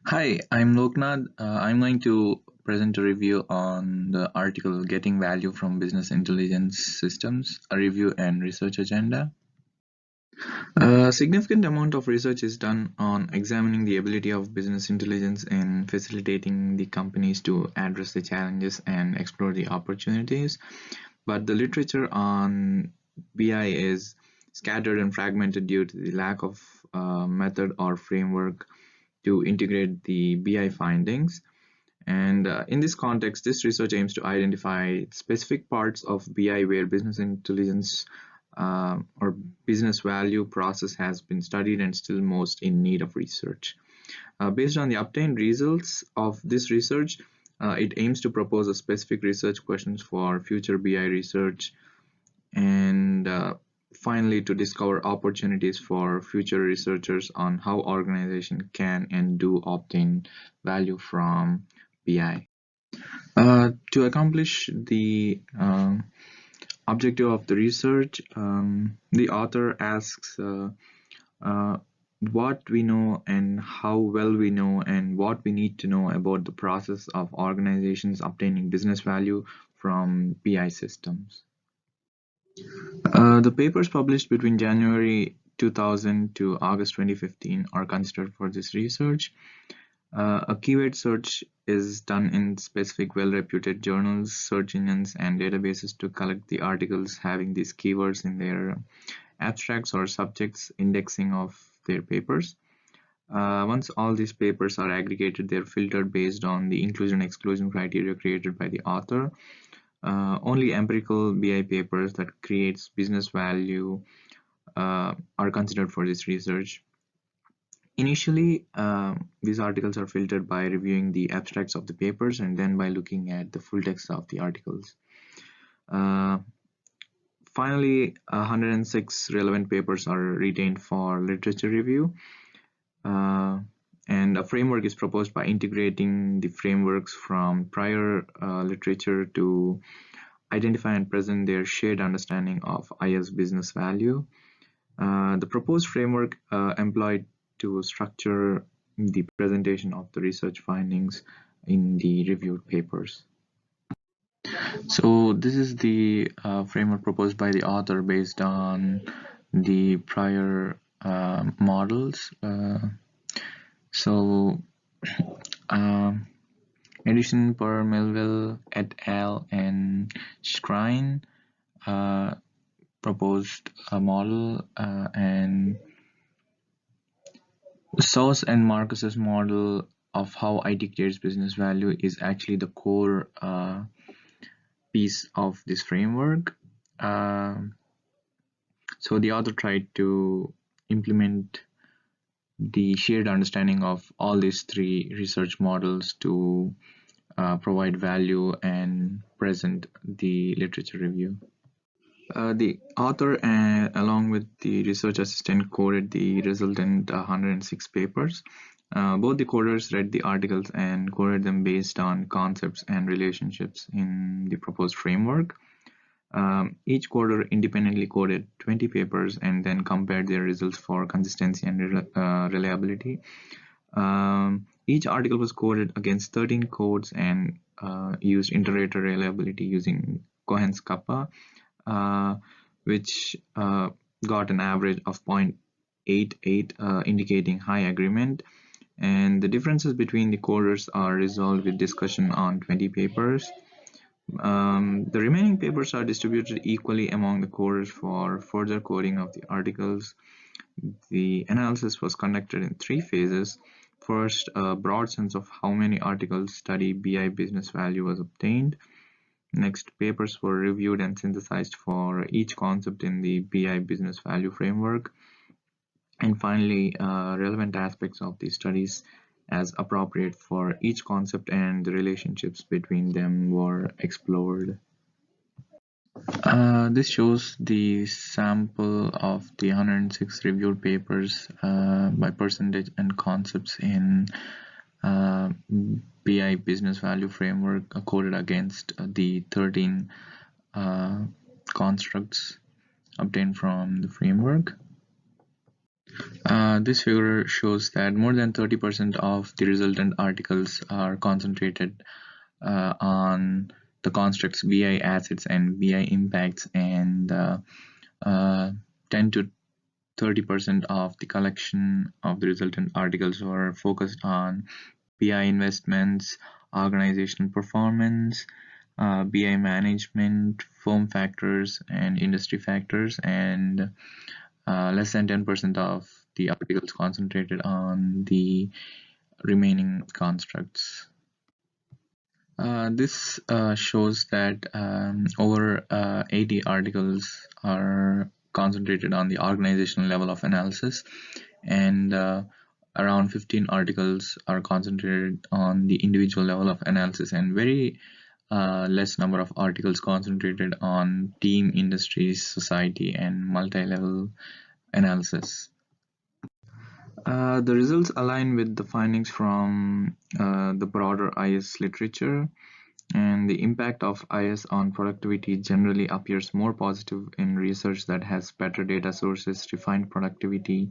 Hi, I'm Loknath. I'm going to present a review on the article Getting Value from Business Intelligence Systems, a review and research agenda. A significant amount of research is done on examining the ability of business intelligence in facilitating the companies to address the challenges and explore the opportunities. But the literature on BI is scattered and fragmented due to the lack of method or framework to integrate the BI findings. And in this context, this research aims to identify specific parts of BI where business intelligence or business value process has been studied and still most in need of research. Based on the obtained results of this research, it aims to propose a specific research questions for future BI research and finally to discover opportunities for future researchers on how organizations can and do obtain value from BI. To accomplish the objective of the research, the author asks uh, what we know and how well we know and what we need to know about the process of organizations obtaining business value from BI systems. The papers published between January 2000 to August 2015 are considered for this research. A keyword search is done in specific well-reputed journals, search engines, and databases to collect the articles having these keywords in their abstracts or subjects indexing of their papers. Once all these papers are aggregated, they're filtered based on the inclusion-exclusion criteria created by the author. Only empirical BI papers that creates business value are considered for this research. Initially, these articles are filtered by reviewing the abstracts of the papers and then by looking at the full text of the articles. Uh, Finally, 106 relevant papers are retained for literature review. And a framework is proposed by integrating the frameworks from prior literature to identify and present their shared understanding of IS business value. The proposed framework employed to structure the presentation of the research findings in the reviewed papers. So this is the framework proposed by the author based on the prior models. So Edison per Melville et al. And Schrein proposed a model, and Sauce and Marcus's model of how IT creates business value is actually the core piece of this framework. So the author tried to implement the shared understanding of all these three research models to provide value and present the literature review. The author, along with the research assistant, coded the resultant 106 papers. Both the coders read the articles and coded them based on concepts and relationships in the proposed framework. Each coder independently coded 20 papers and then compared their results for consistency and reliability. Each article was coded against 13 codes and used iterator reliability using Cohen's kappa, which got an average of 0.88, indicating high agreement. And the differences between the coders are resolved with discussion on 20 papers. The remaining papers are distributed equally among the coders for further coding of the articles. The analysis was conducted in three phases. First, a broad sense of how many articles study BI business value was obtained. Next, papers were reviewed and synthesized for each concept in the BI business value framework. And finally, relevant aspects of the studies as appropriate for each concept and the relationships between them were explored. This shows the sample of the 106 reviewed papers by percentage and concepts in BI business value framework coded against the 13 constructs obtained from the framework. This figure shows that more than 30% of the resultant articles are concentrated on the constructs BI assets and BI impacts, and 10 to 30% of the collection of the resultant articles were focused on BI investments, organizational performance, BI management, firm factors, and industry factors, and less than 10% of the articles concentrated on the remaining constructs. This shows that over 80 articles are concentrated on the organizational level of analysis, and around 15 articles are concentrated on the individual level of analysis, and very less number of articles concentrated on team, industries, society, and multi-level analysis. The results align with the findings from the broader IS literature, and the impact of IS on productivity generally appears more positive in research that has better data sources, refined productivity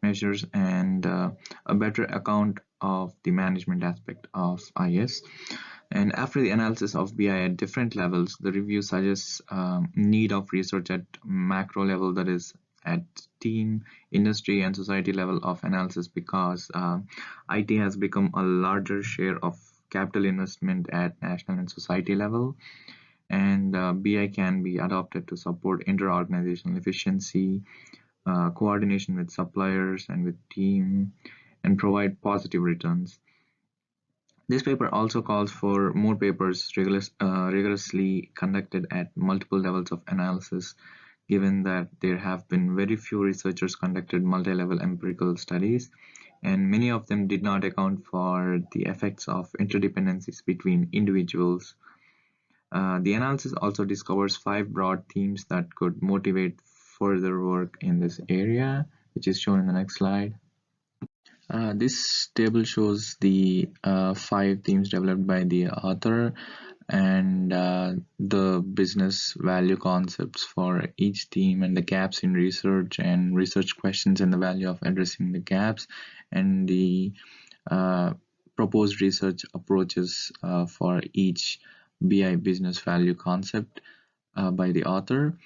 measures, and a better account of the management aspect of IS. And after the analysis of BI at different levels, the review suggests need of research at macro level, that is at team, industry, and society level of analysis, because IT has become a larger share of capital investment at national and society level, and BI can be adopted to support inter-organizational efficiency, coordination with suppliers and with team, and provide positive returns. This paper also calls for more papers rigorously conducted at multiple levels of analysis, given that there have been very few researchers conducted multi-level empirical studies, and many of them did not account for the effects of interdependencies between individuals. The analysis also discovers 5 broad themes that could motivate further work in this area, which is shown in the next slide. This table shows the 5 themes developed by the author, and the business value concepts for each theme, and the gaps in research and research questions, and the value of addressing the gaps, and the proposed research approaches for each BI business value concept by the author.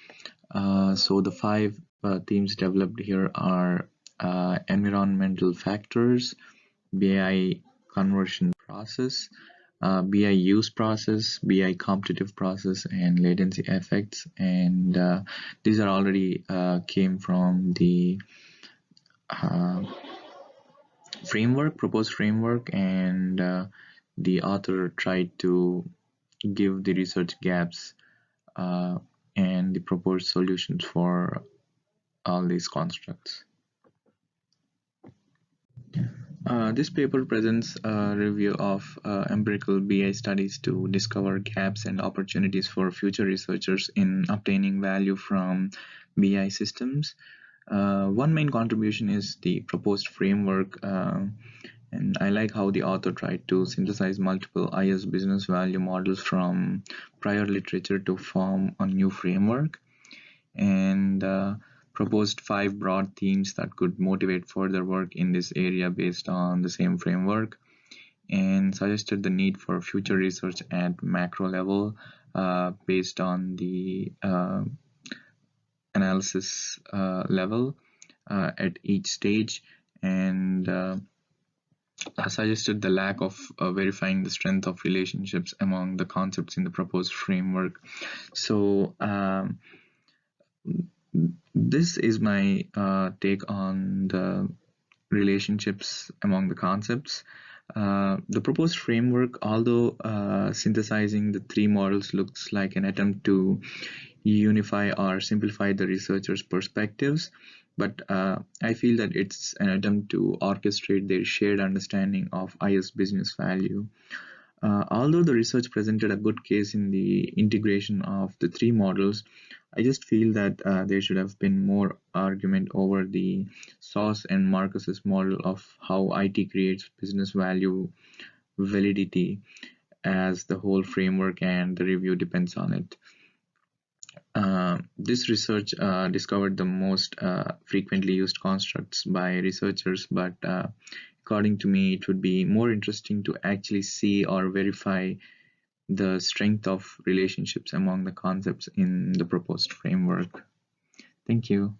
So the 5 themes developed here are environmental factors, BI conversion process, BI use process, BI competitive process, and latency effects. And these are already came from the proposed framework, and the author tried to give the research gaps and the proposed solutions for all these constructs. This paper presents a review of empirical BI studies to discover gaps and opportunities for future researchers in obtaining value from BI systems. One main contribution is the proposed framework, and I like how the author tried to synthesize multiple IS business value models from prior literature to form a new framework, and proposed 5 broad themes that could motivate further work in this area based on the same framework, and suggested the need for future research at macro level based on the analysis level at each stage, and suggested the lack of verifying the strength of relationships among the concepts in the proposed framework. So this is my take on the relationships among the concepts. The proposed framework, although synthesizing the 3 models, looks like an attempt to unify or simplify the researchers' perspectives, but I feel that it's an attempt to orchestrate their shared understanding of IS business value. Although the research presented a good case in the integration of the 3 models, I just feel that there should have been more argument over the Sauce and Marcus's model of how IT creates business value validity, as the whole framework and the review depends on it. This research discovered the most frequently used constructs by researchers, but according to me, it would be more interesting to actually see or verify the strength of relationships among the concepts in the proposed framework. Thank you.